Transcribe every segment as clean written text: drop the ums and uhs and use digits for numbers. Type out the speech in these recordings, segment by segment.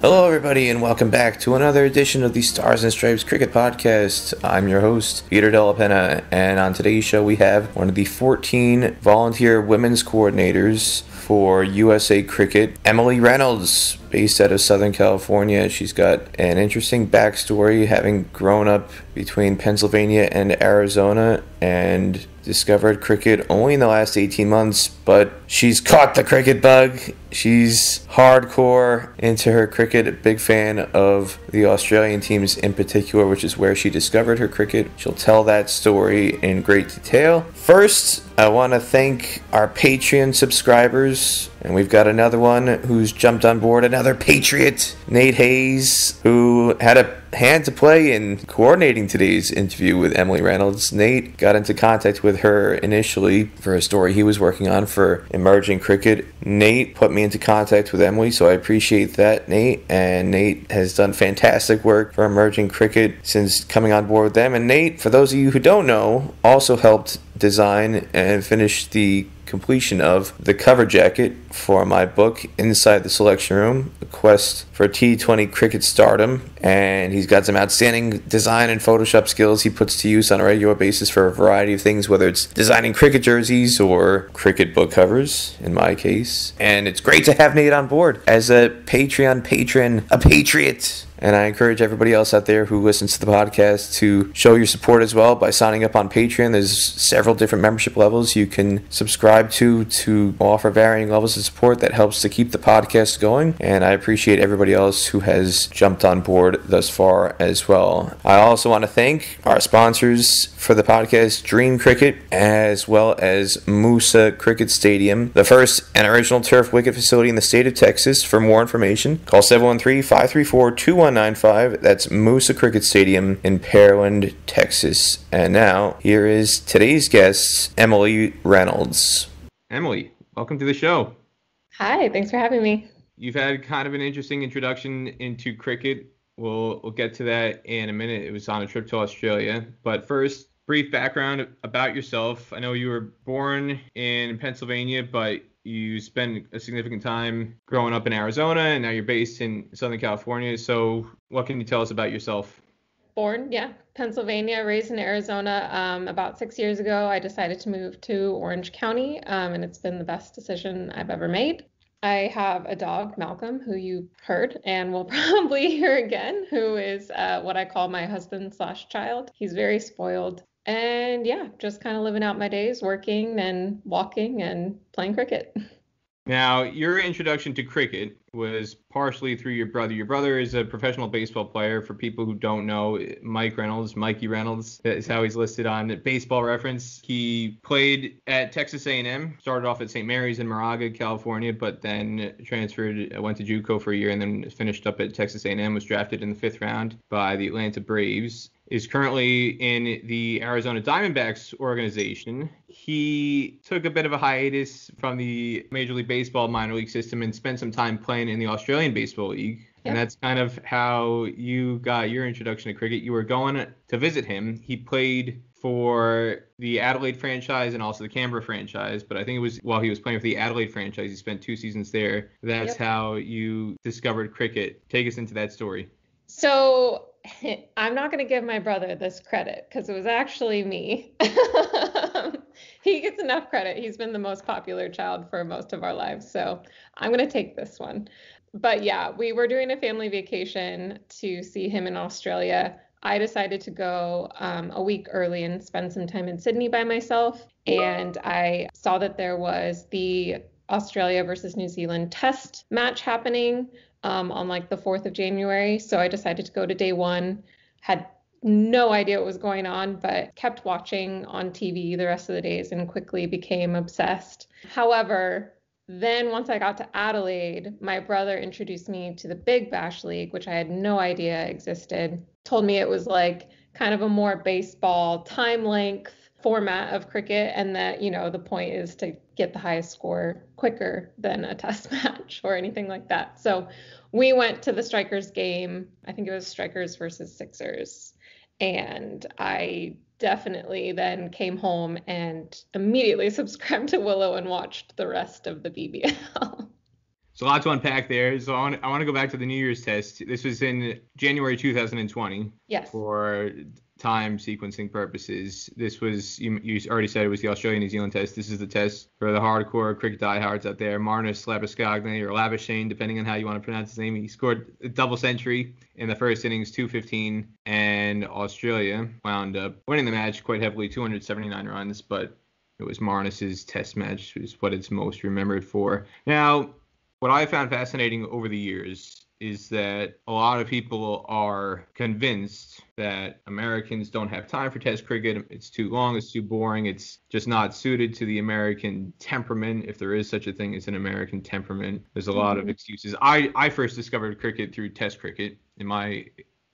Hello, everybody, and welcome back to another edition of the Stars and Stripes Cricket Podcast. I'm your host, Peter Della Penna, and on today's show we have one of the 14 volunteer women's coordinators for USA Cricket, Emily Reynolds, based out of Southern California. She's got an interesting backstory, having grown up between Pennsylvania and Arizona and discovered cricket only in the last 18 months, but she's caught the cricket bug. She's hardcore into her cricket, a big fan of the Australian teams in particular, which is where she discovered her cricket. She'll tell that story in great detail. First, I want to thank our Patreon subscribers, and we've got another one who's jumped on board, another Patriot, Nate Hayes, who had a hand to play in coordinating today's interview with Emily Reynolds. Nate got into contact with her initially for a story he was working on for Emerging Cricket. Nate put me into contact with Emily, so I appreciate that, Nate. And Nate has done fantastic work for Emerging Cricket since coming on board with them. And Nate, for those of you who don't know, also helped design and finish the completion of the cover jacket for my book, Inside the Selection Room, A Quest for T20 Cricket Stardom. And he's got some outstanding design and Photoshop skills he puts to use on a regular basis for a variety of things, whether it's designing cricket jerseys or cricket book covers, in my case. And it's great to have Nate on board as a Patreon patron, a patriot. And I encourage everybody else out there who listens to the podcast to show your support as well by signing up on Patreon. There's several different membership levels you can subscribe to offer varying levels of support that helps to keep the podcast going. And I appreciate everybody else who has jumped on board thus far as well. I also want to thank our sponsors for the podcast, DreamCricket, as well as Moosa Cricket Stadium, the first and original turf wicket facility in the state of Texas. For more information, call 713-534-2195. That's Moosa Cricket Stadium in Pearland, Texas. And now, here is today's guest, Emily Reynolds. Emily, welcome to the show. Hi, thanks for having me. You've had kind of an interesting introduction into cricket. We'll get to that in a minute. It was on a trip to Australia. But first, brief background about yourself. I know you were born in Pennsylvania, but you spent a significant time growing up in Arizona, and now you're based in Southern California. So what can you tell us about yourself? Born, Pennsylvania, raised in Arizona. About 6 years ago, I decided to move to Orange County, and it's been the best decision I've ever made. I have a dog, Malcolm, who you heard and will probably hear again, who is what I call my husband/child. He's very spoiled. And just kind of living out my days, working and walking and playing cricket. Now, your introduction to cricket was partially through your brother. Your brother is a professional baseball player. For people who don't know, Mikey Reynolds is how he's listed on Baseball Reference. He played at Texas A&M, started off at St. Mary's in Moraga, California, but then transferred, went to JUCO for a year, and then finished up at Texas A&M, was drafted in the 5th round by the Atlanta Braves. Is currently in the Arizona Diamondbacks organization. He took a bit of a hiatus from the Major League Baseball minor league system and spent some time playing in the Australian Baseball League. Yep. And that's kind of how you got your introduction to cricket. You were going to visit him. He played for the Adelaide franchise and also the Canberra franchise, but I think it was while he was playing for the Adelaide franchise, he spent 2 seasons there. That's how you discovered cricket. Take us into that story. So I'm not going to give my brother this credit because it was actually me. He gets enough credit. He's been the most popular child for most of our lives. So I'm going to take this one. But we were doing a family vacation to see him in Australia. I decided to go a week early and spend some time in Sydney by myself. And I saw that there was the Australia versus New Zealand test match happening on like the 4th of January. So I decided to go to day one, had no idea what was going on, but kept watching on TV the rest of the days and quickly became obsessed. However, then once I got to Adelaide, my brother introduced me to the Big Bash League, which I had no idea existed. Told me it was like kind of a more baseball time length format of cricket, and that, the point is to get the highest score quicker than a test match or anything like that. So we went to the Strikers game. I think it was Strikers versus Sixers. And I definitely then came home and immediately subscribed to Willow and watched the rest of the BBL. So a lot to unpack there. So I want to go back to the New Year's test. This was in January 2020. Yes. For time sequencing purposes. This was, you already said it was the Australia-New Zealand test. This is the test for the hardcore cricket diehards out there. Marnus Labuschagne, or Labuschagne, depending on how you want to pronounce his name. He scored a double century in the first innings, 215, and Australia wound up winning the match quite heavily, 279 runs, but it was Marnus's test match, is what it's most remembered for. Now, what I found fascinating over the years is that a lot of people are convinced that Americans don't have time for test cricket. It's too long, it's too boring, it's just not suited to the American temperament, if there is such a thing as an American temperament. There's a lot of excuses. I first discovered cricket through test cricket. In my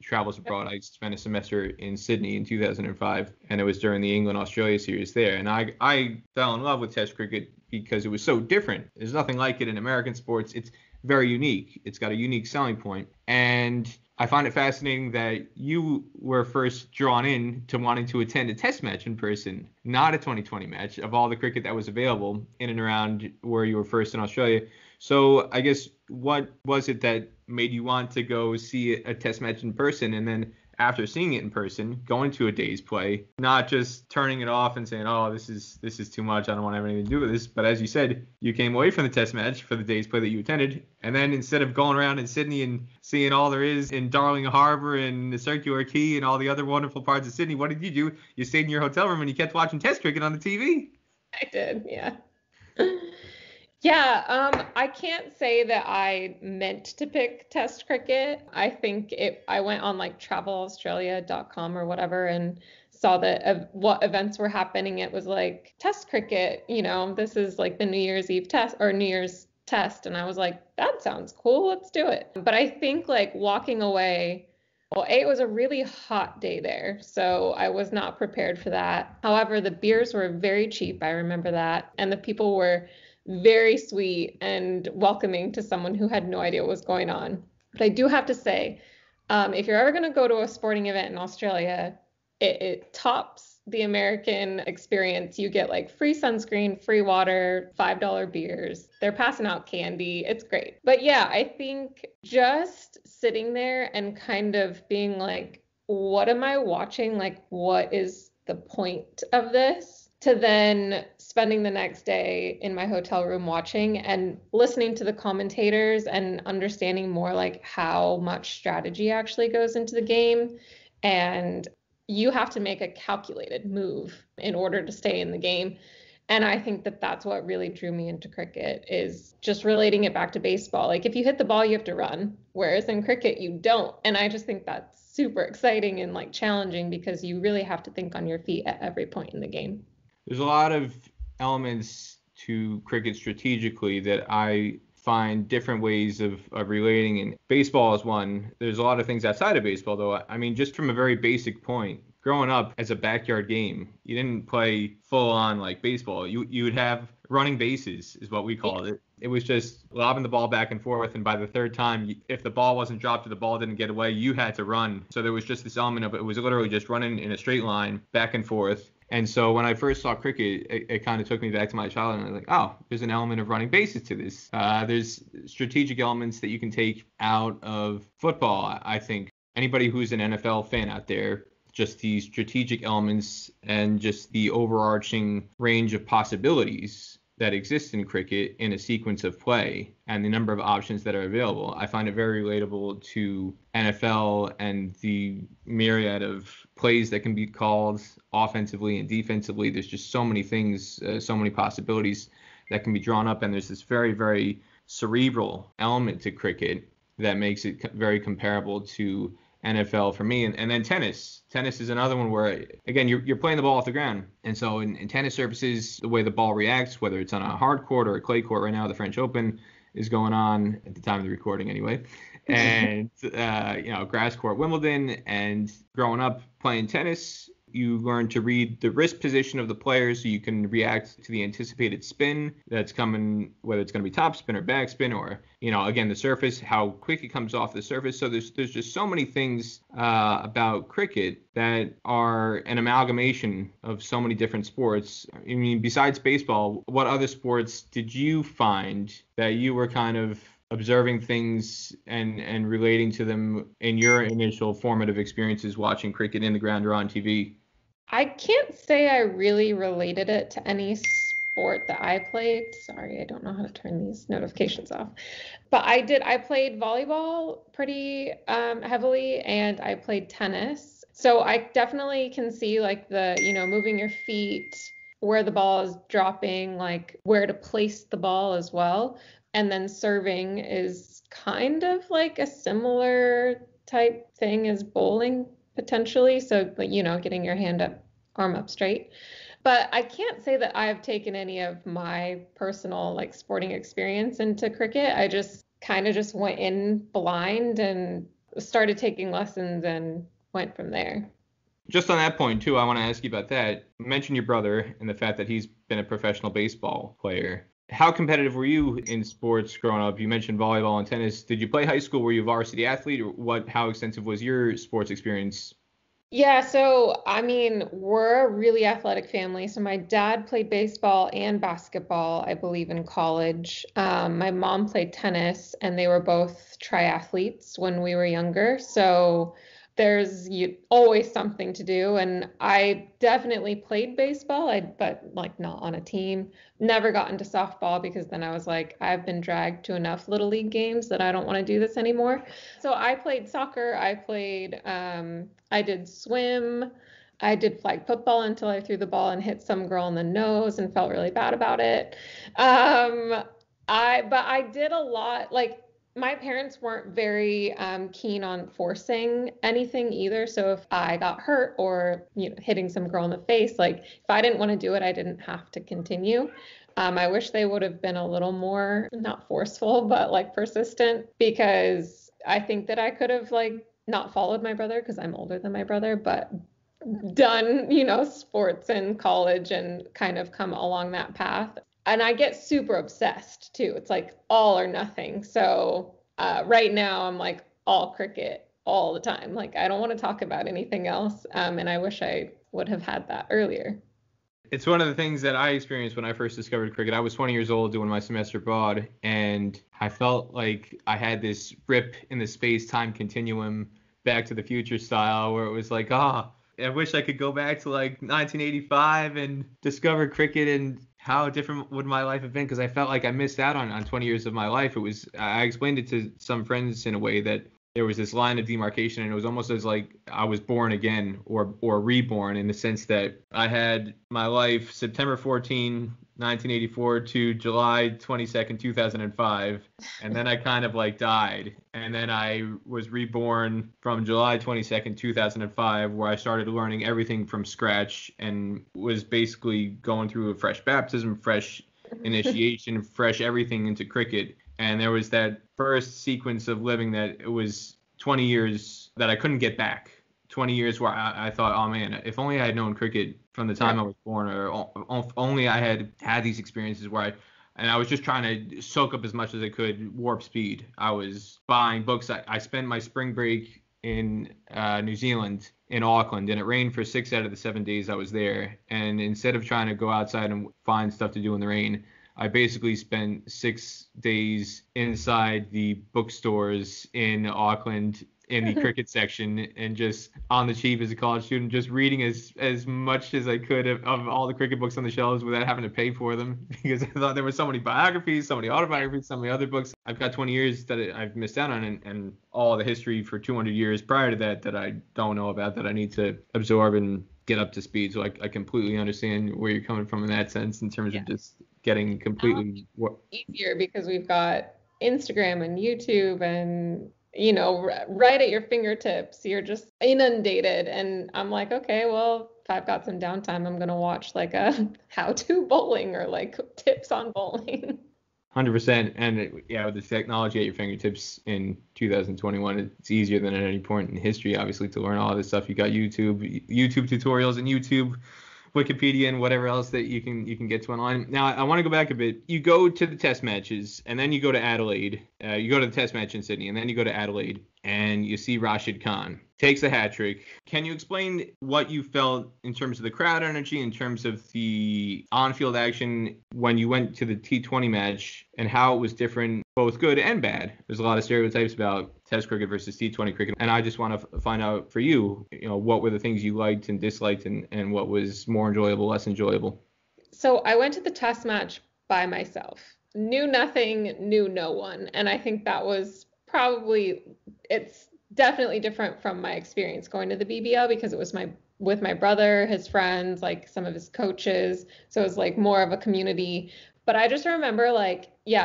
travels abroad, I spent a semester in Sydney in 2005, and it was during the England-Australia series there. And I fell in love with test cricket because it was so different. There's nothing like it in American sports. It's very unique. It's got a unique selling point. And I find it fascinating that you were first drawn in to wanting to attend a test match in person, not a 2020 match, of all the cricket that was available in and around where you were first in Australia. So I guess what was it that made you want to go see a test match in person, and then after seeing it in person, going to a day's play, not just turning it off and saying, oh, this is too much, I don't want to have anything to do with this, but as you said, you came away from the test match for the day's play that you attended, and then instead of going around in Sydney and seeing all there is in Darling Harbour and the Circular Quay and all the other wonderful parts of Sydney, what did you do? You stayed in your hotel room and you kept watching test cricket on the TV. I did, yeah. Yeah, I can't say that I meant to pick test cricket. I think I went on like travelaustralia.com or whatever and saw that what events were happening. It was like test cricket, this is like the New Year's Eve test or New Year's test. And I was like, that sounds cool. Let's do it. But I think like walking away, well, it was a really hot day there, so I was not prepared for that. However, the beers were very cheap. I remember that. And the people were very sweet and welcoming to someone who had no idea what was going on. But I do have to say, if you're ever going to go to a sporting event in Australia, it tops the American experience. You get like free sunscreen, free water, $5 beers. They're passing out candy. It's great. But yeah, I think just sitting there and kind of being like, what am I watching? Like, what is the point of this? To then spending the next day in my hotel room watching and listening to the commentators and understanding more like how much strategy actually goes into the game. And you have to make a calculated move in order to stay in the game. And I think that that's what really drew me into cricket, is just relating it back to baseball. Like if you hit the ball, you have to run, whereas in cricket, you don't. And I just think that's super exciting and like challenging because you really have to think on your feet at every point in the game. There's a lot of elements to cricket strategically that I find different ways of relating, and baseball is one. There's a lot of things outside of baseball, though. I mean, just from a very basic point, growing up as a backyard game, you didn't play full on like baseball. You would have running bases is what we called it. It was just lobbing the ball back and forth, and by the third time, if the ball wasn't dropped or the ball didn't get away, you had to run. So there was just this element of it was literally just running in a straight line back and forth. And so when I first saw cricket, it kind of took me back to my childhood, and I was like, oh, there's an element of running bases to this. There's strategic elements that you can take out of football. I think anybody who's an NFL fan out there, just the strategic elements and just the overarching range of possibilities that exist in cricket in a sequence of play and the number of options that are available. I find it very relatable to NFL and the myriad of plays that can be called offensively and defensively. There's just so many things, so many possibilities that can be drawn up, and there's this very, very cerebral element to cricket that makes it very comparable to NFL for me. And then tennis. Tennis is another one where, again, you're playing the ball off the ground. And so in tennis surfaces, the way the ball reacts, whether it's on a hard court or a clay court, right now the French Open is going on at the time of the recording anyway. And, grass court Wimbledon, and growing up playing tennis, You learn to read the wrist position of the player so you can react to the anticipated spin that's coming, whether it's going to be top spin or back spin, or, again, the surface, how quick it comes off the surface. So there's just so many things about cricket that are an amalgamation of so many different sports. I mean, besides baseball, what other sports did you find that you were kind of observing things and relating to them in your initial formative experiences watching cricket in the ground or on TV? I can't say I really related it to any sport that I played. Sorry, I don't know how to turn these notifications off. But I played volleyball pretty heavily, and I played tennis. So I definitely can see like the, moving your feet, where the ball is dropping, like where to place the ball as well. And then serving is kind of like a similar type thing as bowling potentially. So, like, getting your arm up straight. But I can't say that I've taken any of my personal like sporting experience into cricket. I just kind of just went in blind and started taking lessons and went from there. Just on that point, too, I want to ask you about that. You mentioned your brother and the fact that he's been a professional baseball player. How competitive were you in sports growing up? You mentioned volleyball and tennis. Did you play high school? Were you a varsity athlete? Or how extensive was your sports experience? Yeah, so I mean, we're a really athletic family. So my dad played baseball and basketball, I believe, in college. My mom played tennis, and they were both triathletes when we were younger. So there's always something to do. And I definitely played baseball, but like not on a team. Never got into softball because then I was like, I've been dragged to enough little league games that I don't want to do this anymore. So I played soccer. I did swim. I did flag football until I threw the ball and hit some girl in the nose and felt really bad about it. But I did a lot, like, my parents weren't very keen on forcing anything either. So if I got hurt or hitting some girl in the face, like if I didn't want to do it, I didn't have to continue. I wish they would have been a little more, not forceful, but like persistent, because I think that I could have like not followed my brother because I'm older than my brother, but done, sports in college and kind of come along that path. And I get super obsessed too. It's like all or nothing. So right now I'm like all cricket all the time. Like I don't want to talk about anything else. And I wish I would have had that earlier. It's one of the things that I experienced when I first discovered cricket. I was 20 years old doing my semester abroad, and I felt like I had this rip in the space-time continuum, Back to the Future style, where it was like, I wish I could go back to like 1985 and discover cricket, and how different would my life have been, because I felt like I missed out on 20 years of my life. I explained it to some friends in a way that there was this line of demarcation, and it was almost as like I was born again or reborn, in the sense that I had my life September 14, 1984 to July 22nd, 2005. And then I kind of like died. And then I was reborn from July 22nd, 2005, where I started learning everything from scratch and was basically going through a fresh baptism, fresh initiation, fresh everything into cricket. And there was that first sequence of living that it was 20 years that I couldn't get back. 20 years where I thought, oh man, if only I had known cricket from the time I was born, or only I had these experiences where I was just trying to soak up as much as I could, warp speed. I was buying books. I spent my spring break in New Zealand, in Auckland, and it rained for 6 out of the 7 days I was there. And instead of trying to go outside and find stuff to do in the rain, I basically spent 6 days inside the bookstores in Auckland in the cricket section, and just on the cheap as a college student, just reading as much as I could of all the cricket books on the shelves without having to pay for them, because I thought there were so many biographies, so many autobiographies, so many other books I've got 20 years that I've missed out on, and all the history for 200 years prior to that I don't know about, that I need to absorb and get up to speed. So I completely understand where you're coming from in that sense, in terms of just getting completely easier, because we've got Instagram and YouTube and right at your fingertips. You're just inundated. And I'm like, okay, well, if I've got some downtime, I'm going to watch like a how-to bowling or like tips on bowling. 100%. And yeah, with the technology at your fingertips in 2021, it's easier than at any point in history, obviously, to learn all of this stuff. You got YouTube tutorials and YouTube, Wikipedia, and whatever else that you can get to online. Now, I want to go back a bit. You go to the test matches, and then you go to Adelaide. You go to the test match in Sydney, and then you go to Adelaide, and you see Rashid Khan takes a hat trick. Can you explain what you felt in terms of the crowd energy, in terms of the on-field action when you went to the T20 match, and how it was different, both good and bad? There's a lot of stereotypes about Test cricket versus T20 cricket, and I just want to find out for you, what were the things you liked and disliked, and what was more enjoyable, less enjoyable? So I went to the test match by myself. Knew nothing, knew no one. And I think that was it's definitely different from my experience going to the BBL, because it was with my brother, his friends, like some of his coaches. So it was like more of a community. But I just remember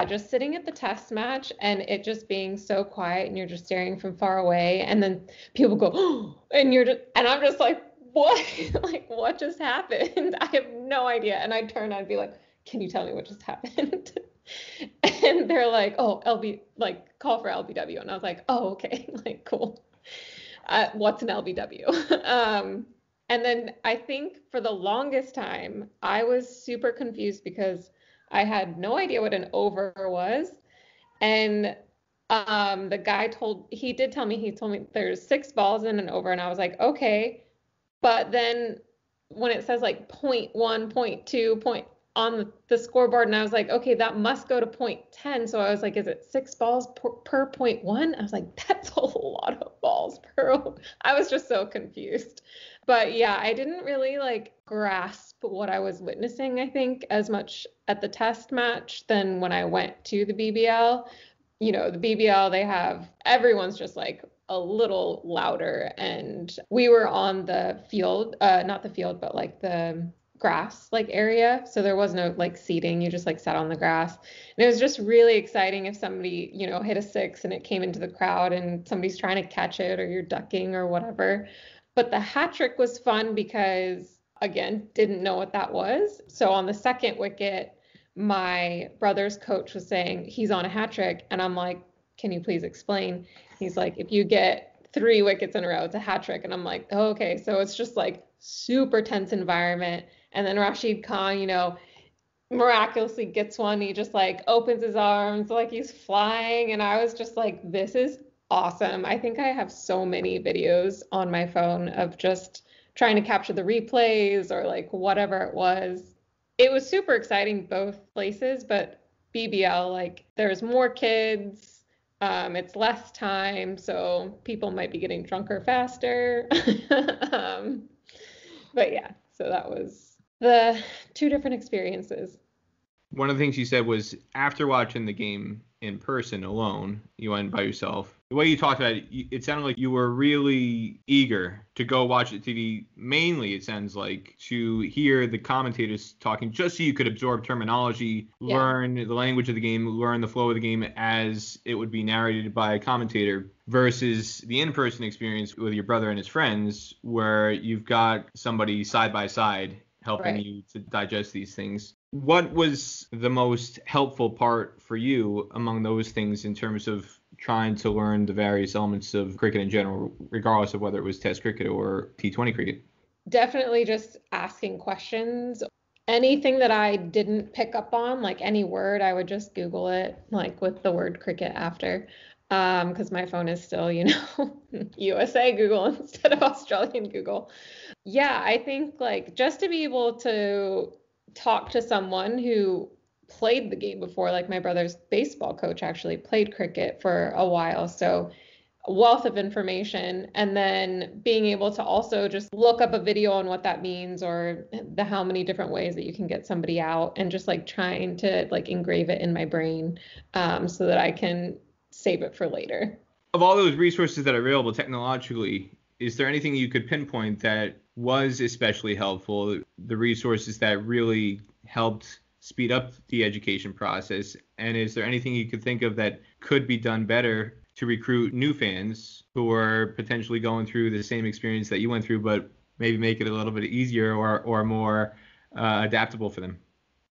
just sitting at the test match and it just being so quiet, and you're just staring from far away, and then people go, oh, and I'm just like, what? Like, what just happened? I have no idea. And I'd turn and I'd be like, can you tell me what just happened? And they're like, oh, call for LBW. And I was like, oh, okay, like, cool. What's an LBW? And then I think for the longest time, I was super confused because I had no idea what an over was. And the guy told me there's 6 balls in an over. And I was like, okay. But then when it says like 0.1, 0.2, on the scoreboard, and I was like, okay, that must go to 0.10. So I was like, is it 6 balls per 0.1? I was like, that's a lot of balls per. I was just so confused. But yeah, I didn't really grasp what I was witnessing, I think, as much at the test match than when I went to the BBL. The BBL, everyone's just like a little louder, and we were on the field, not the field, but like the grass area, so there was no seating. You just sat on the grass, and it was just really exciting if somebody hit a 6 and it came into the crowd and somebody's trying to catch it, or you're ducking or whatever. But the hat trick was fun because, again, didn't know what that was. So on the second wicket, my brother's coach was saying he's on a hat trick, and I'm like, can you please explain? He's like, if you get 3 wickets in a row, it's a hat trick. And I'm like, oh, okay. So it's just super tense environment. And then Rashid Khan, miraculously gets one. He just opens his arms like he's flying. And I was just like, this is awesome. I think I have so many videos on my phone of just trying to capture the replays or whatever it was. It was super exciting both places, but BBL, there's more kids. It's less time, so people might be getting drunker faster. But yeah, so that was the 2 different experiences. One of the things you said was after watching the game in person alone, you went by yourself. The way you talked about it, it sounded like you were really eager to go watch it TV. Mainly, it sounds like, to hear the commentators talking, just so you could absorb terminology, learn the language of the game, learn the flow of the game as it would be narrated by a commentator, versus the in-person experience with your brother and his friends, where you've got somebody side by side helping you to digest these things. What was the most helpful part for you among those things in terms of trying to learn the various elements of cricket in general, regardless of whether it was Test cricket or T20 cricket? Definitely just asking questions. Anything that I didn't pick up on, any word, I would just Google it, with the word cricket after. Because my phone is still, USA Google instead of Australian Google. Yeah, I think just to be able to talk to someone who played the game before, my brother's baseball coach actually played cricket for a while. So a wealth of information, and then being able to also just look up a video on what that means, or how many different ways that you can get somebody out, and just trying to engrave it in my brain so that I can save it for later. Of all those resources that are available technologically, is there anything you could pinpoint that was especially helpful, the resources that really helped speed up the education process? And is there anything you could think of that could be done better to recruit new fans who are potentially going through the same experience that you went through, but maybe make it a little bit easier or more adaptable for them?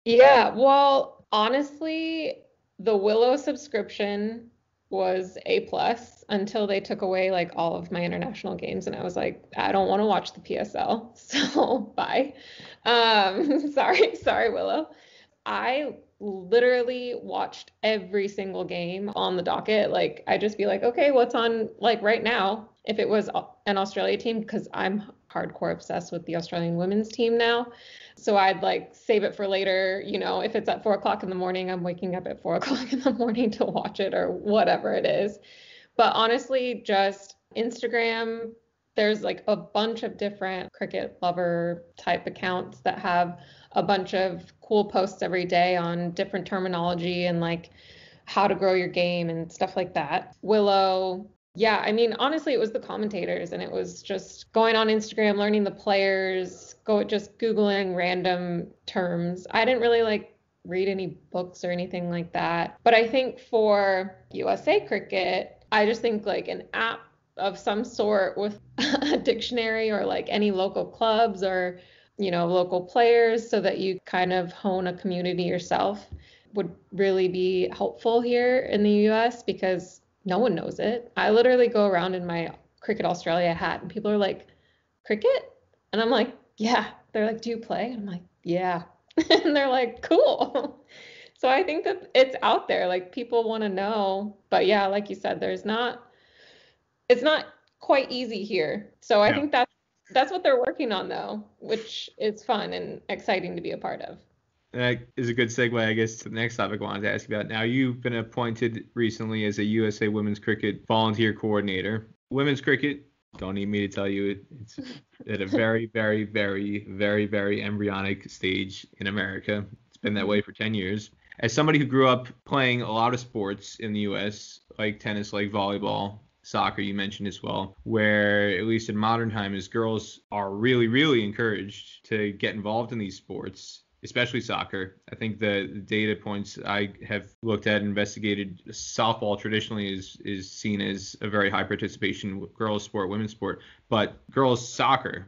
Yeah, well, honestly, The Willow subscription was A+ until they took away like all of my international games, and I was like, I don't want to watch the PSL, so bye. Sorry, Willow. I literally watched every single game on the docket. Like, I just be like, okay, what's on like right now? If it was an Australia team, because I'm hardcore obsessed with the Australian women's team now. So I'd like save it for later. If it's at 4 o'clock in the morning, I'm waking up at 4 o'clock in the morning to watch it or whatever it is. But honestly, just Instagram, there's like a bunch of different cricket lover type accounts that have a bunch of cool posts every day on different terminology and like how to grow your game and stuff like that. Willow, yeah, I mean, honestly, it was the commentators, and it was just going on Instagram, learning the players, just Googling random terms. I didn't really like read any books or anything like that. But I think for USA Cricket, I just think like an app of some sort with a dictionary or like any local clubs or, local players, so that you kind of hone a community yourself, would really be helpful here in the US, because no one knows it. I literally go around in my Cricket Australia hat and people are like, cricket? And I'm like, yeah. They're like, do you play? And I'm like, yeah. And they're like, cool. So I think that it's out there, like people want to know. But yeah, like you said, it's not quite easy here. So I think that's what they're working on though, which is fun and exciting to be a part of. That is a good segue, I guess, to the next topic I wanted to ask you about. Now, you've been appointed recently as a USA Women's Cricket volunteer coordinator. Women's cricket, don't need me to tell you, it's at a very, very, very, very, very embryonic stage in America. It's been that way for 10 years. As somebody who grew up playing a lot of sports in the US, like tennis, like volleyball, soccer you mentioned as well, where at least in modern times, girls are really, really encouraged to get involved in these sports, especially soccer. I think the data points I have looked at and investigated, softball traditionally is seen as a very high participation girls sport, women's sport, but girls soccer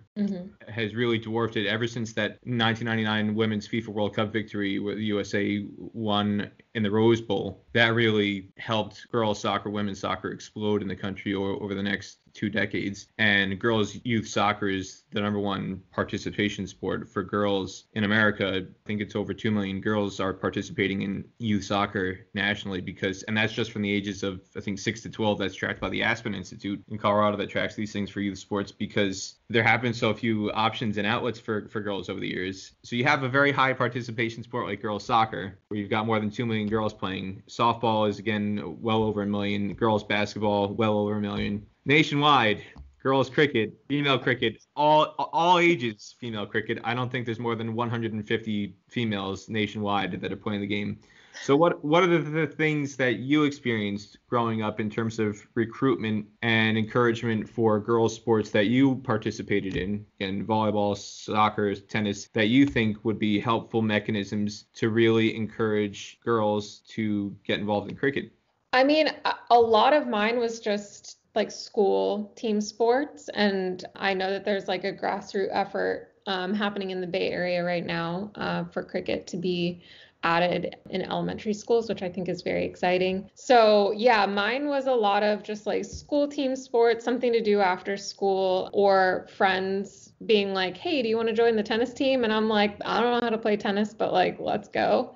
has really dwarfed it ever since that 1999 women's FIFA World Cup victory where the USA won in the Rose Bowl. That really helped girls soccer, women's soccer explode in the country over the next 2 decades. And girls youth soccer is the number one participation sport for girls in America. I think it's over 2 million girls are participating in youth soccer nationally, and that's just from the ages of, I think, 6 to 12. That's tracked by the Aspen Institute in Colorado that tracks these things for youth sports, because there have been so few options and outlets for girls over the years. So you have a very high participation sport like girls soccer, where you've got more than 2 million girls playing. Softball is, again, well over 1 million. Girls basketball, well over 1 million. Nationwide, girls cricket, female cricket, all ages female cricket. I don't think there's more than 150 females nationwide that are playing the game. So what are the things that you experienced growing up in terms of recruitment and encouragement for girls sports that you participated in volleyball, soccer, tennis, that you think would be helpful mechanisms to really encourage girls to get involved in cricket? I mean, a lot of mine was just like school team sports, and I know that there's like a grassroots effort happening in the Bay Area right now for cricket to be added in elementary schools, which I think is very exciting. So yeah, mine was a lot of just like school team sports, something to do after school, or friends being like, hey, do you want to join the tennis team? And I'm like, I don't know how to play tennis, but like, let's go.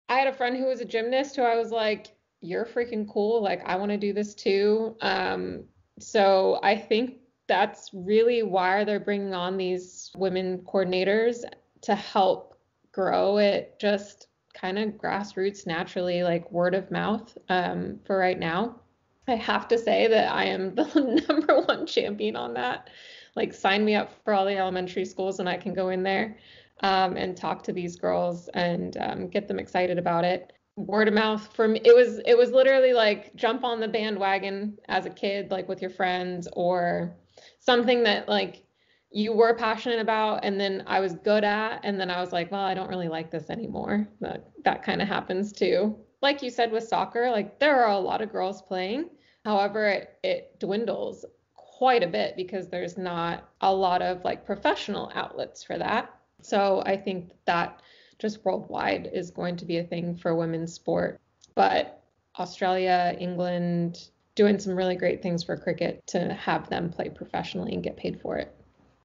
I had a friend who was a gymnast who I was like, you're freaking cool. Like, I want to do this too. So I think that's really why they're bringing on these women coordinators, to help grow it just kind of grassroots naturally, like word of mouth for right now. I have to say that I am the #1 champion on that. Like, sign me up for all the elementary schools and I can go in there and talk to these girls and get them excited about it. Word of mouth for me, it was literally like jump on the bandwagon as a kid, like with your friends, or something that like you were passionate about and then I was good at, and then I was like, well, I don't really like this anymore. That kind of happens too. Like you said with soccer, like there are a lot of girls playing. However, it dwindles quite a bit because there's not a lot of like professional outlets for that. So I think that just worldwide is going to be a thing for women's sport. but Australia, England, doing some really great things for cricket to have them play professionally and get paid for it.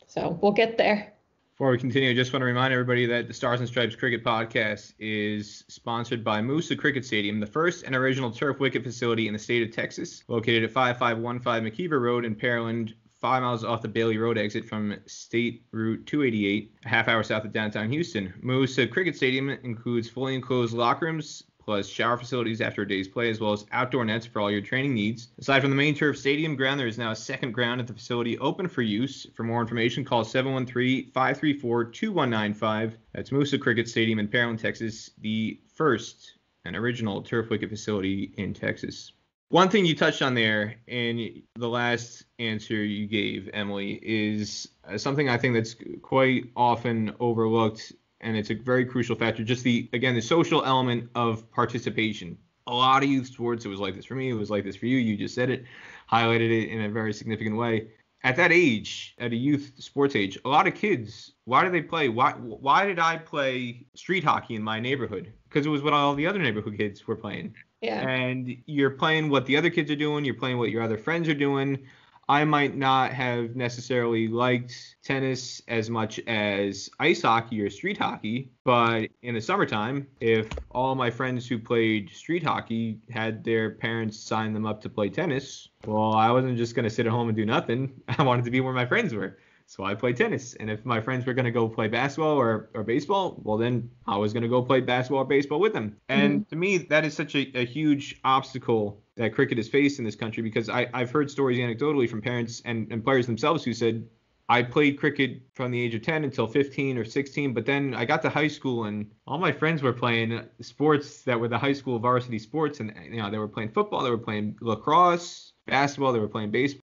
So we'll get there. Before we continue, I just want to remind everybody that the Stars and Stripes Cricket Podcast is sponsored by Moosa Cricket Stadium, the first and original turf wicket facility in the state of Texas, located at 5515 McKeever Road in Pearland, 5 miles off the Bailey Road exit from State Route 288, a half hour south of downtown Houston. Moosa Cricket Stadium includes fully enclosed locker rooms, plus shower facilities after a day's play, as well as outdoor nets for all your training needs. Aside from the main turf stadium ground, there is now a second ground at the facility open for use. For more information, call 713-534-2195. That's Moosa Cricket Stadium in Pearland, Texas, the first and original turf wicket facility in Texas. One thing you touched on there in the last answer you gave, Emily, is something I think that's quite often overlooked, and it's a very crucial factor, just the social element of participation. A lot of youth sports, it was like this for me, it was like this for you, you just said it, highlighted it in a very significant way. At that age, at a youth sports age, a lot of kids, why do they play? Why did I play street hockey in my neighborhood? Because it was what all the other neighborhood kids were playing. Yeah. And you're playing what the other kids are doing, you're playing what your other friends are doing. I might not have necessarily liked tennis as much as ice hockey or street hockey, but in the summertime, if all my friends who played street hockey had their parents sign them up to play tennis, well, I wasn't just going to sit at home and do nothing. I wanted to be where my friends were. So I played tennis. And if my friends were going to go play basketball or baseball, well, then I was going to go play basketball or baseball with them. And to me, that is such a huge obstacle that cricket has faced in this country, because I've heard stories anecdotally from parents and players themselves who said, I played cricket from the age of 10 until 15 or 16, but then I got to high school and all my friends were playing sports that were the high school varsity sports. And, they were playing football, they were playing lacrosse, basketball, they were playing baseball.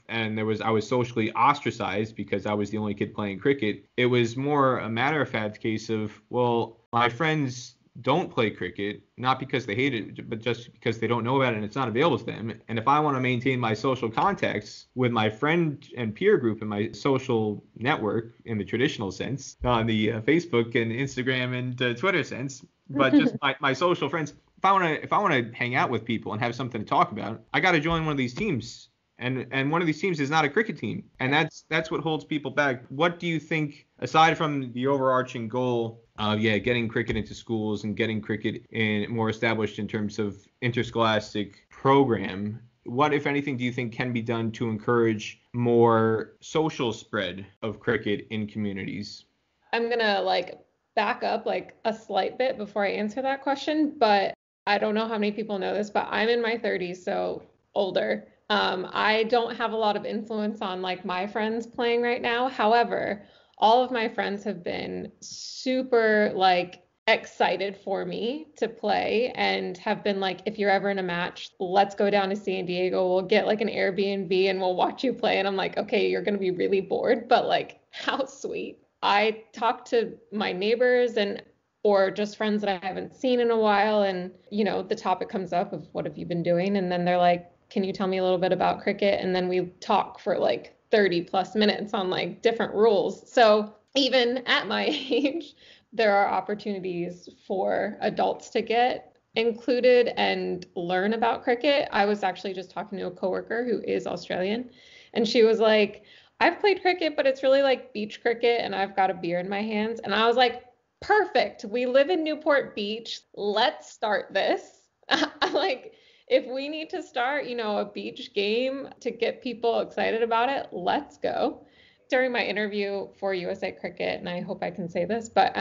And I was socially ostracized because I was the only kid playing cricket. It was more a matter of fact case of, well, my friends don't play cricket, not because they hate it, but just because they don't know about it and it's not available to them. And if I want to maintain my social contacts with my friend and peer group and my social network in the traditional sense, on the Facebook and Instagram and Twitter sense, but just my social friends, if I want to hang out with people and have something to talk about, I got to join one of these teams. And one of these teams is not a cricket team. And that's what holds people back. What do you think, aside from the overarching goal of, getting cricket into schools and getting cricket more established in terms of interscholastic program, what, if anything, do you think can be done to encourage more social spread of cricket in communities? I'm going to back up a slight bit before I answer that question, but I don't know how many people know this, but I'm in my 30s, so older. I don't have a lot of influence on my friends playing right now. However, all of my friends have been super excited for me to play and have been if you're ever in a match, let's go down to San Diego. We'll get an Airbnb and we'll watch you play. And I'm okay, you're going to be really bored, but how sweet. I talk to my neighbors or just friends that I haven't seen in a while. And, the topic comes up of what have you been doing? And then they're can you tell me a little bit about cricket? And then we talk for 30 plus minutes on different rules. So even at my age, there are opportunities for adults to get included and learn about cricket. I was actually just talking to a coworker who is Australian, and she was I've played cricket, but it's really beach cricket, and I've got a beer in my hands. And I was perfect. We live in Newport Beach. Let's start this. If we need to start, a beach game to get people excited about it, let's go. During my interview for USA Cricket, and I hope I can say this, but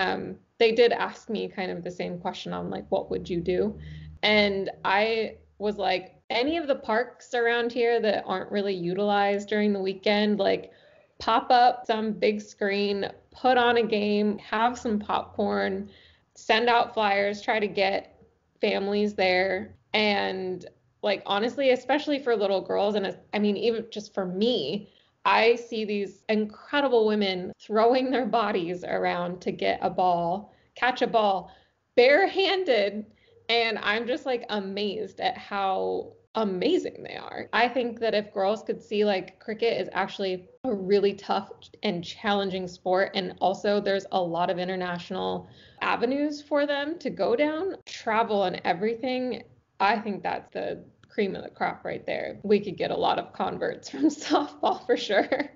they did ask me kind of the same question on what would you do? And I was any of the parks around here that aren't really utilized during the weekend, pop up some big screen, put on a game, have some popcorn, send out flyers, try to get families there. And honestly, especially for little girls, and even just for me, I see these incredible women throwing their bodies around to get a ball, catch a ball barehanded. And I'm just amazed at how amazing they are. I think that if girls could see like cricket is actually a really tough and challenging sport, and also there's a lot of international avenues for them to go down, travel and everything, I think that's the cream of the crop right there. We could get a lot of converts from softball for sure.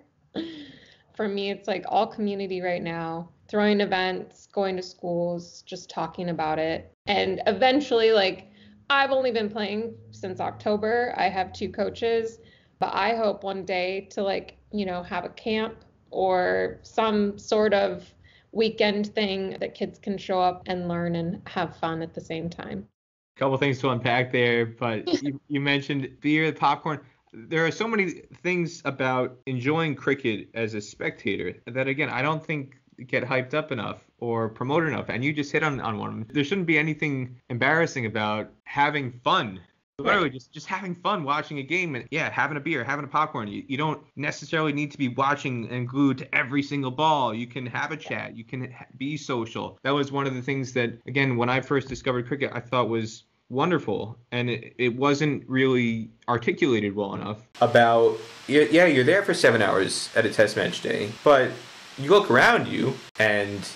For me, it's like all community right now, throwing events, going to schools, just talking about it. And eventually, like, I've only been playing since October. I have 2 coaches, but I hope one day to like, have a camp or some sort of weekend thing that kids can show up and learn and have fun at the same time. Couple things to unpack there, but you mentioned beer, popcorn. There are so many things about enjoying cricket as a spectator that, again, I don't think get hyped up enough or promoted enough. And you just hit on one of them. There shouldn't be anything embarrassing about having fun. Literally, just having fun watching a game and, yeah, having a beer, having a popcorn. You don't necessarily need to be watching and glued to every single ball. You can have a chat. You can be social. That was one of the things that, again, when I first discovered cricket, I thought was wonderful, and it wasn't really articulated well enough. About, yeah, you're there for 7 hours at a test match day, but you look around you and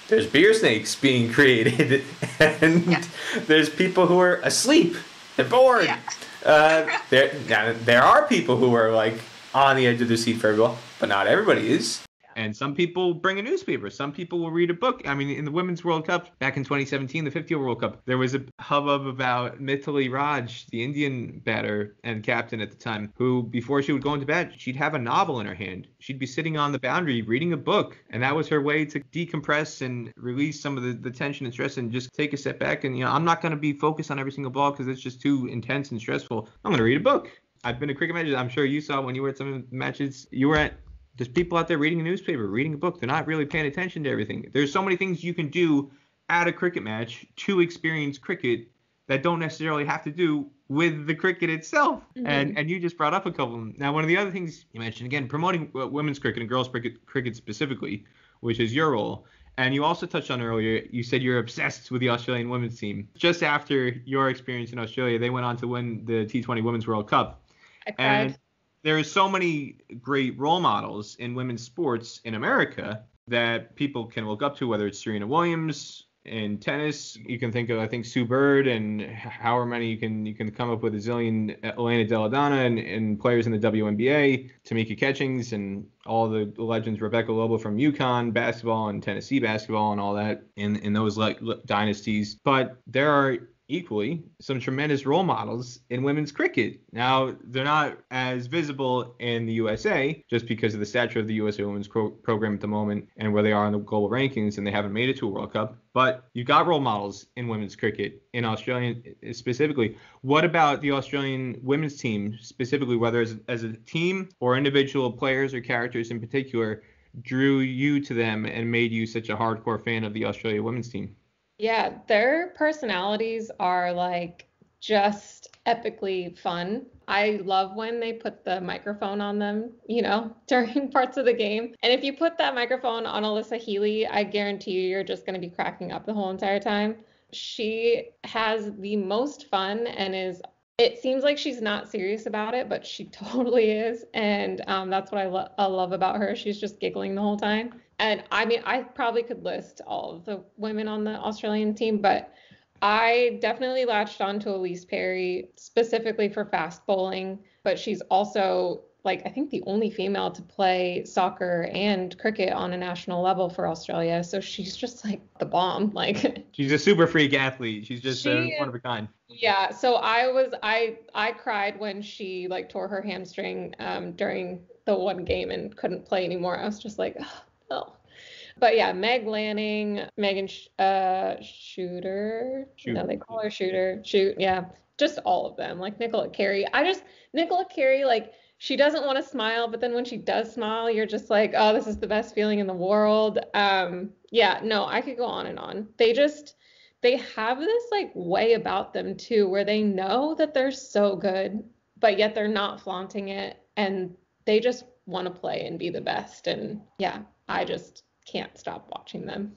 there's beer snakes being created, and there's people who are asleep and bored. There are people who are like on the edge of their seat for everyone, but not everybody is. And some people bring a newspaper. Some people will read a book. I mean, in the Women's World Cup back in 2017, the 50-over World Cup, there was a hubbub about Mithili Raj, the Indian batter and captain at the time, who, before she would go into bed, she'd have a novel in her hand. She'd be sitting on the boundary reading a book. And that was her way to decompress and release some of the tension and stress and just take a step back. And, I'm not going to be focused on every single ball because it's just too intense and stressful. I'm going to read a book. I've been to cricket matches. I'm sure you saw when you were at some of the matches you were at. There's people out there reading a newspaper, reading a book. They're not really paying attention to everything. There's so many things you can do at a cricket match to experience cricket that don't necessarily have to do with the cricket itself. Mm-hmm. And you just brought up a couple of them. Now, one of the other things you mentioned, again, promoting women's cricket and girls cricket specifically, which is your role. And you also touched on earlier, you said you're obsessed with the Australian women's team. Just after your experience in Australia, they went on to win the T20 Women's World Cup. I cried. And there are so many great role models in women's sports in America that people can look up to, whether it's Serena Williams in tennis. You can think of, I think, Sue Bird, and however many you can come up with a zillion, Elena Della Donna, and players in the WNBA, Tamika Catchings, and all the legends, Rebecca Lobo from UConn basketball and Tennessee basketball and all that in those dynasties. But there are equally some tremendous role models in women's cricket. Now, they're not as visible in the USA just because of the stature of the USA women's program at the moment and where they are in the global rankings, and they haven't made it to a World Cup. But you've got role models in women's cricket, in Australia specifically. What about the Australian women's team specifically, whether as a team or individual players or characters in particular, drew you to them and made you such a hardcore fan of the Australia women's team? Yeah, their personalities are like just epically fun. I love when they put the microphone on them, during parts of the game. And if you put that microphone on Alyssa Healy, I guarantee you're just going to be cracking up the whole entire time. She has the most fun and it seems like she's not serious about it, but she totally is. And that's what I love about her. She's just giggling the whole time. And I mean, I probably could list all of the women on the Australian team, but I definitely latched on to Elise Perry specifically for fast bowling. But she's also, like, I think the only female to play soccer and cricket on a national level for Australia. So she's just like the bomb. Like, she's a super freak athlete. She's just one of a kind. Yeah. So I cried when she like tore her hamstring during the one game and couldn't play anymore. I was just like, oh. But yeah, Meg Lanning, Megan Shooter. No, they call her Shooter. Yeah. Just all of them. Like Nicola Carey. Nicola Carey, like, she doesn't want to smile, but then when she does smile, you're just like, oh, this is the best feeling in the world. Yeah, no, I could go on and on. They have this like way about them too, where they know that they're so good, but yet they're not flaunting it, and they just want to play and be the best. And yeah, I just can't stop watching them.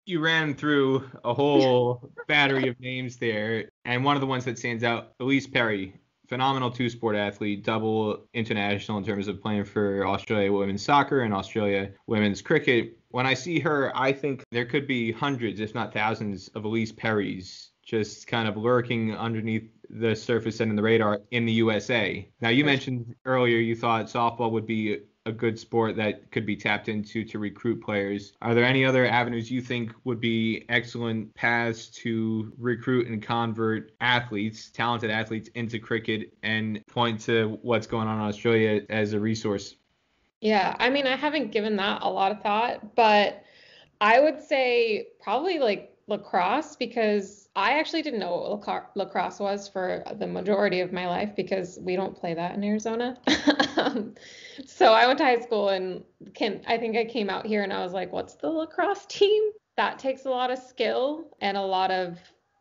You ran through a whole battery of names there, and one of the ones that stands out, Elise Perry, phenomenal two-sport athlete, double international in terms of playing for Australia women's soccer and Australia women's cricket. When I see her, I think there could be hundreds, if not thousands, of Elise Perrys just kind of lurking underneath the surface and in the radar in the USA. Now, you mentioned earlier you thought softball would be a good sport that could be tapped into to recruit players. Are there any other avenues you think would be excellent paths to recruit and convert athletes, talented athletes, into cricket and point to what's going on in Australia as a resource? Yeah, I mean, I haven't given that a lot of thought, but I would say probably like lacrosse, because I actually didn't know what lacrosse was for the majority of my life because we don't play that in Arizona. So I went to high school and I think I came out here and I was like, what's the lacrosse team? That takes a lot of skill and a lot of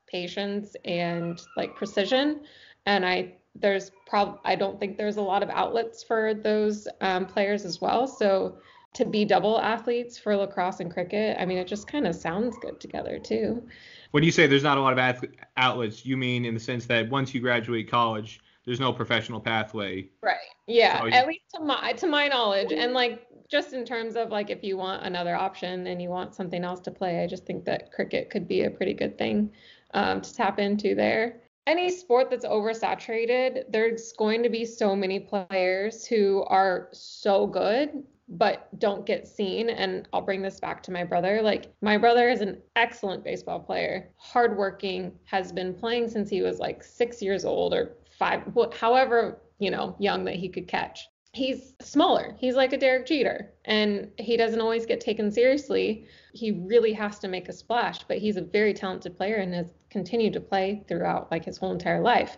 patience and like precision. And I don't think there's a lot of outlets for those players as well. So to be double athletes for lacrosse and cricket, I mean, it just kind of sounds good together too. When you say there's not a lot of outlets, you mean in the sense that once you graduate college, there's no professional pathway. Right. Yeah. So At least to my knowledge. And like, just in terms of like, if you want another option and you want something else to play, I just think that cricket could be a pretty good thing to tap into there. Any sport that's oversaturated, there's going to be so many players who are so good but don't get seen. And I'll bring this back to my brother. Like, my brother is an excellent baseball player, hardworking, has been playing since he was like 6 years old or 5, however, young that he could catch. He's smaller. He's like a Derek Jeter, and he doesn't always get taken seriously. He really has to make a splash, but he's a very talented player and has continued to play throughout like his whole entire life.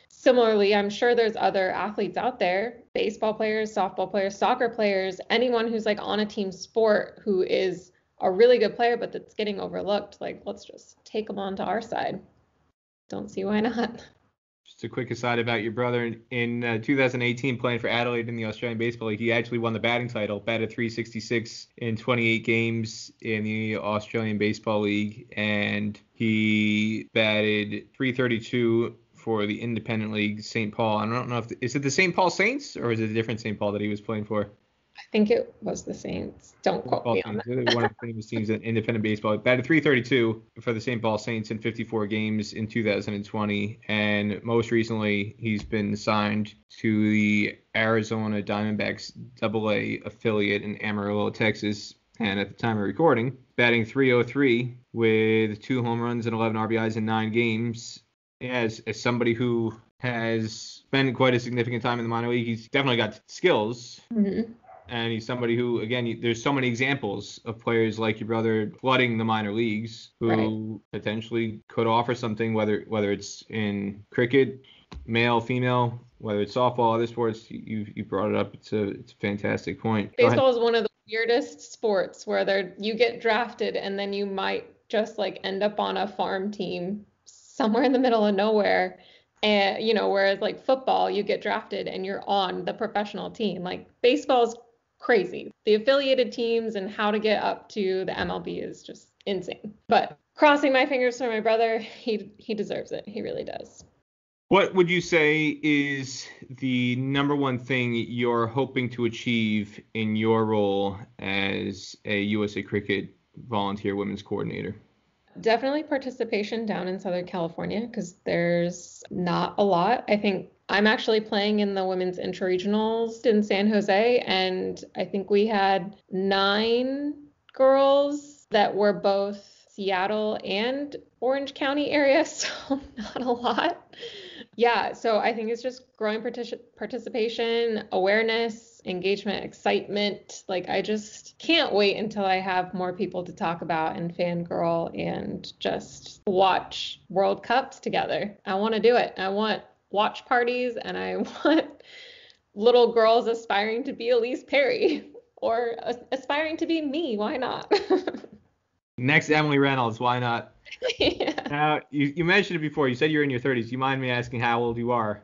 Similarly, I'm sure there's other athletes out there, baseball players, softball players, soccer players, anyone who's like on a team sport who is a really good player, but that's getting overlooked. Like, let's just take them onto our side. Don't see why not. Just a quick aside about your brother. In 2018, playing for Adelaide in the Australian Baseball League, he actually won the batting title, batted 366 in 28 games in the Australian Baseball League, and he batted 332 for the independent league, St. Paul. I don't know is it the St. Paul Saints or is it a different St. Paul that he was playing for? I think it was the Saints. Don't quote me on that. One of the famous teams in independent baseball. Batted 332 for the St. Paul Saints in 54 games in 2020. And most recently, he's been signed to the Arizona Diamondbacks AA affiliate in Amarillo, Texas. And at the time of recording, batting 303 with 2 home runs and 11 RBIs in 9 games. As somebody who has spent quite a significant time in the minor league, he's definitely got skills. Mm-hmm. And he's somebody who, again, there's so many examples of players like your brother flooding the minor leagues who potentially could offer something, whether it's in cricket, male, female, whether it's softball, other sports. You brought it up. It's a fantastic point. Baseball is one of the weirdest sports where you get drafted and then you might just like end up on a farm team somewhere in the middle of nowhere. And, whereas like football, you get drafted and you're on the professional team. Like, baseball's crazy. The affiliated teams and how to get up to the MLB is just insane. But crossing my fingers for my brother, he deserves it. He really does. What would you say is the number one thing you're hoping to achieve in your role as a USA Cricket volunteer women's coordinator? Definitely participation down in Southern California, because there's not a lot. I think I'm actually playing in the women's intra-regionals in San Jose, and I think we had 9 girls that were both Seattle and Orange County area, so not a lot. Yeah, so I think it's just growing participation, awareness, engagement, excitement. Like, I just can't wait until I have more people to talk about and fangirl and just watch World Cups together. I want to do it. I want watch parties, and I want little girls aspiring to be Elise Perry or aspiring to be me. Why not? Next Emily Reynolds, why not? Yeah. Now, you mentioned it before. You said you're in your 30s. Do you mind me asking how old you are?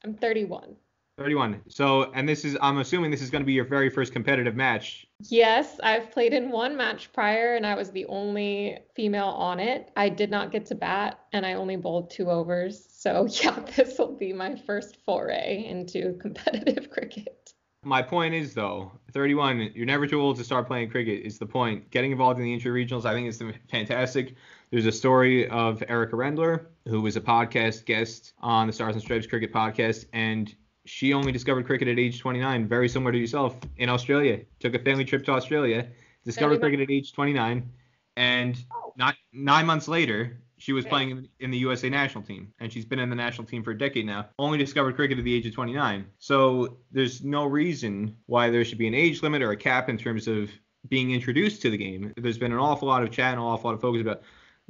I'm 31. 31. So, and I'm assuming this is going to be your very first competitive match. Yes, I've played in one match prior and I was the only female on it. I did not get to bat and I only bowled 2 overs. So yeah, this will be my first foray into competitive cricket. My point is, though, 31, you're never too old to start playing cricket is the point. Getting involved in the inter-regionals, I think, is fantastic. There's a story of Erica Rendler, who was a podcast guest on the Stars and Stripes Cricket podcast, and she only discovered cricket at age 29, very similar to yourself, in Australia. Took a family trip to Australia, discovered cricket at age 29, and not 9 months later, she was playing in the USA national team, and she's been in the national team for a decade now. Only discovered cricket at the age of 29. So there's no reason why there should be an age limit or a cap in terms of being introduced to the game. There's been an awful lot of chat and an awful lot of focus about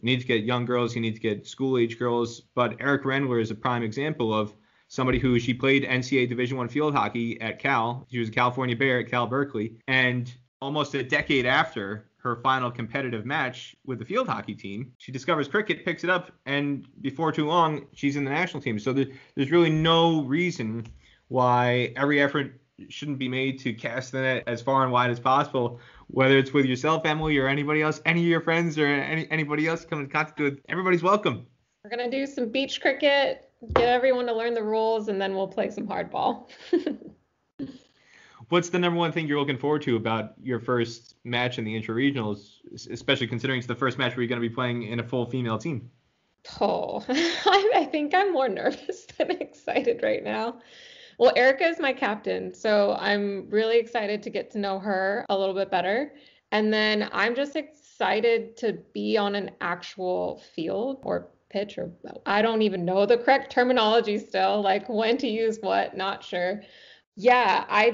you need to get young girls, you need to get school-age girls. But Eric Rendler is a prime example of somebody who she played NCAA Division I field hockey at Cal. She was a California Bear at Cal Berkeley. And almost a decade after her final competitive match with the field hockey team, she discovers cricket, picks it up, and before too long, she's in the national team. So there's really no reason why every effort shouldn't be made to cast the net as far and wide as possible, whether it's with yourself, Emily, or anybody else, any of your friends, or anybody else coming in contact with. Everybody's welcome. We're going to do some beach cricket, get everyone to learn the rules, and then we'll play some hardball. What's the number one thing you're looking forward to about your first match in the intra-regionals, especially considering it's the first match where you're going to be playing in a full female team? Oh, I think I'm more nervous than excited right now. Well, Erica is my captain, so I'm really excited to get to know her a little bit better. And then I'm just excited to be on an actual field or pitch, or I don't even know the correct terminology still, like when to use what, not sure. Yeah, I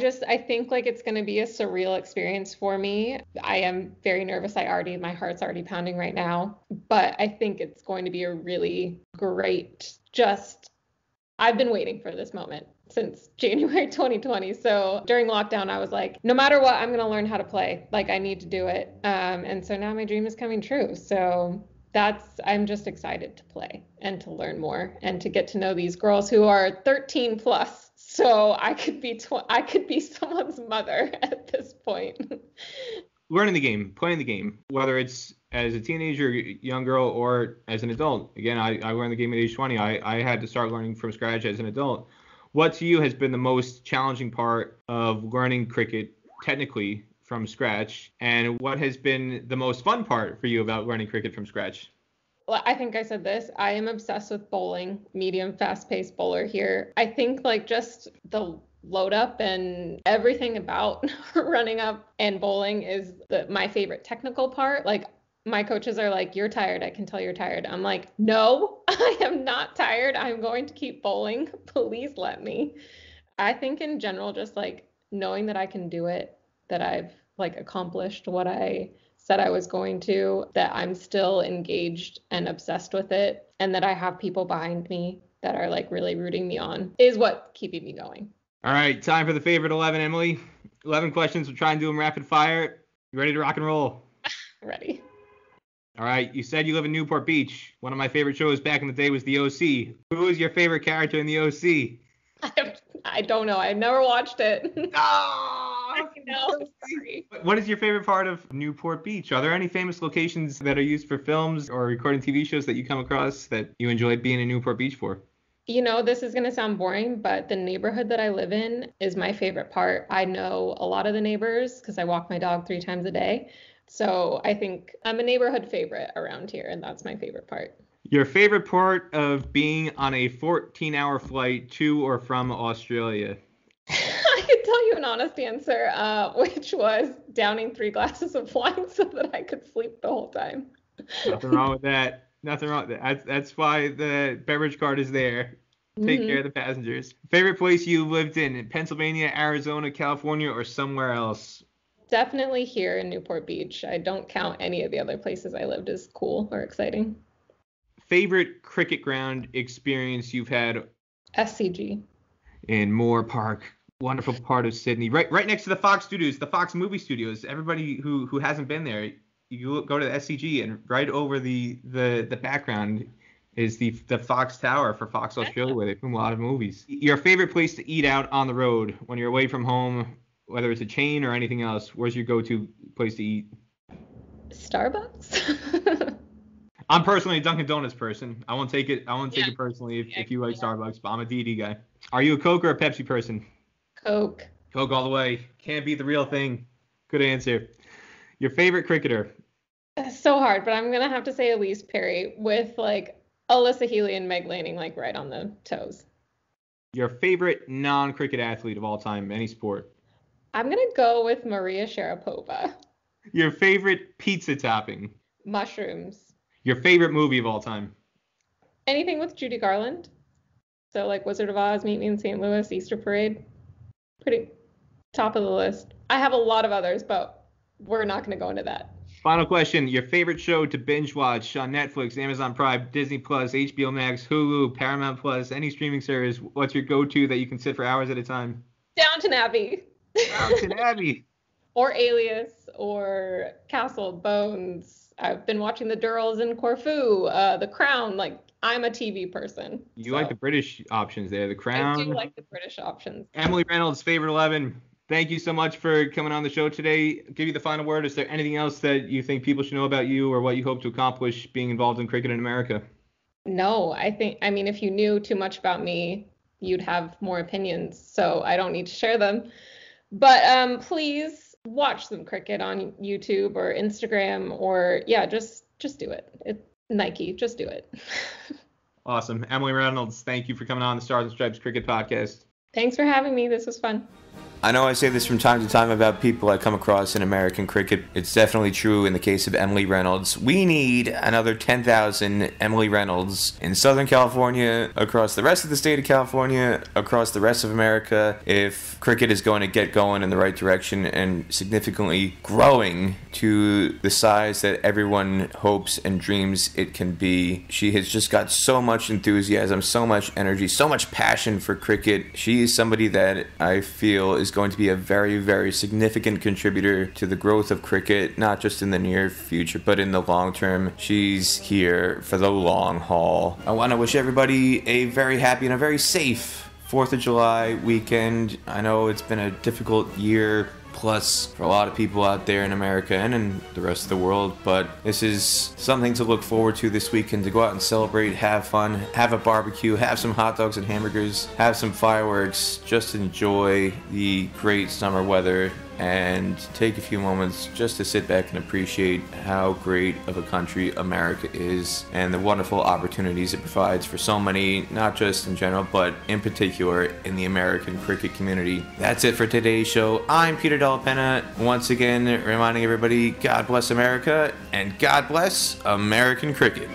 think like it's going to be a surreal experience for me. I am very nervous. My heart's already pounding right now, but I think it's going to be a really great, I've been waiting for this moment since January 2020. So during lockdown, I was like, no matter what, I'm going to learn how to play. Like I need to do it. And so now my dream is coming true. So I'm just excited to play and to learn more and to get to know these girls who are 13 plus. So I could be someone's mother at this point. Learning the game, playing the game, whether it's as a teenager, young girl, or as an adult. Again, I learned the game at age 20. I had to start learning from scratch as an adult. What to you has been the most challenging part of learning cricket technically from scratch, and what has been the most fun part for you about learning cricket from scratch? Well, I think I said this. I am obsessed with bowling, medium, fast-paced bowler here. I think like just the load up and everything about running up and bowling is my favorite technical part. Like my coaches are like, you're tired. I can tell you're tired. I'm like, no, I am not tired. I'm going to keep bowling. Please let me. I think in general, just like knowing that I can do it, that I've like accomplished what I said I was going to, that I'm still engaged and obsessed with it, and that I have people behind me that are like really rooting me on is what keeping me going. All right, time for the favorite 11, Emily. 11 questions. We'll try and do them rapid fire. You ready to rock and roll? Ready. All right, you said you live in Newport Beach. One of my favorite shows back in the day was The OC. Who is your favorite character in The OC? I don't know. I've never watched it. No, sorry. What is your favorite part of Newport Beach? Are there any famous locations that are used for films or recording TV shows that you come across that you enjoyed being in Newport Beach for? You know, this is going to sound boring, but the neighborhood that I live in is my favorite part. I know a lot of the neighbors because I walk my dog 3 times a day. So I think I'm a neighborhood favorite around here, and that's my favorite part. Your favorite part of being on a 14-hour flight to or from Australia? I could tell you an honest answer, which was downing 3 glasses of wine so that I could sleep the whole time. Nothing wrong with that. Nothing wrong with that. That's why the beverage card is there. Take care of the passengers. Favorite place you lived in Pennsylvania, Arizona, California, or somewhere else? Definitely here in Newport Beach. I don't count any of the other places I lived as cool or exciting. Favorite cricket ground experience you've had? SCG. In Moore Park. Wonderful part of Sydney. Right next to the Fox Studios, the Fox movie studios. Everybody who hasn't been there, you go to the SCG and right over the background is the Fox Tower for Fox Australia, where they film a lot of movies. Your favorite place to eat out on the road when you're away from home, whether it's a chain or anything else, where's your go-to place to eat? Starbucks. I'm personally a Dunkin' Donuts person. I won't take it personally if you like Starbucks, but I'm a DD guy. Are you a Coke or a Pepsi person? Coke. Coke all the way. Can't beat the real thing. Good answer. Your favorite cricketer? It's so hard, but I'm gonna have to say Elise Perry with like Alyssa Healy and Meg Lanning like right on the toes. Your favorite non-cricket athlete of all time, any sport? I'm gonna go with Maria Sharapova. Your favorite pizza topping? Mushrooms. Your favorite movie of all time? Anything with Judy Garland. So like Wizard of Oz, Meet Me in St. Louis, Easter Parade. Pretty top of the list. I have a lot of others, but we're not going to go into that. Final question. Your favorite show to binge watch on Netflix, Amazon Prime, Disney Plus, HBO Max, Hulu, Paramount Plus, any streaming service. What's your go-to that you can sit for hours at a time? Downton Abbey. Downton Abbey. Or Alias or Castle, Bones. I've been watching The Durrells in Corfu, The Crown. Like, I'm a TV person. You like the British options there, The Crown. I do like the British options. Emily Reynolds, favorite 11. Thank you so much for coming on the show today. I'll give you the final word. Is there anything else that you think people should know about you or what you hope to accomplish being involved in cricket in America? No, I mean, if you knew too much about me, you'd have more opinions. So I don't need to share them. But please watch some cricket on YouTube or Instagram or just do it. It's Nike, just do it. Awesome. Emily Reynolds, thank you for coming on the Stars and Stripes Cricket Podcast. Thanks for having me. This was fun. I know I say this from time to time about people I come across in American cricket. It's definitely true in the case of Emily Reynolds. We need another 10,000 Emily Reynolds in Southern California, across the rest of the state of California, across the rest of America, if cricket is going to get going in the right direction and significantly growing to the size that everyone hopes and dreams it can be. She has just got so much enthusiasm, so much energy, so much passion for cricket. She is somebody that I feel is going to be a very, very significant contributor to the growth of cricket, not just in the near future, but in the long term. She's here for the long haul. I want to wish everybody a very happy and a very safe 4th of July weekend. I know it's been a difficult year plus for a lot of people out there in America and in the rest of the world, but this is something to look forward to this weekend, to go out and celebrate, have fun, have a barbecue, have some hot dogs and hamburgers, have some fireworks, just enjoy the great summer weather and take a few moments just to sit back and appreciate how great of a country America is and the wonderful opportunities it provides for so many, not just in general, but in particular in the American cricket community. That's it for today's show. I'm Peter Della Penna, once again reminding everybody, God bless America and God bless American cricket.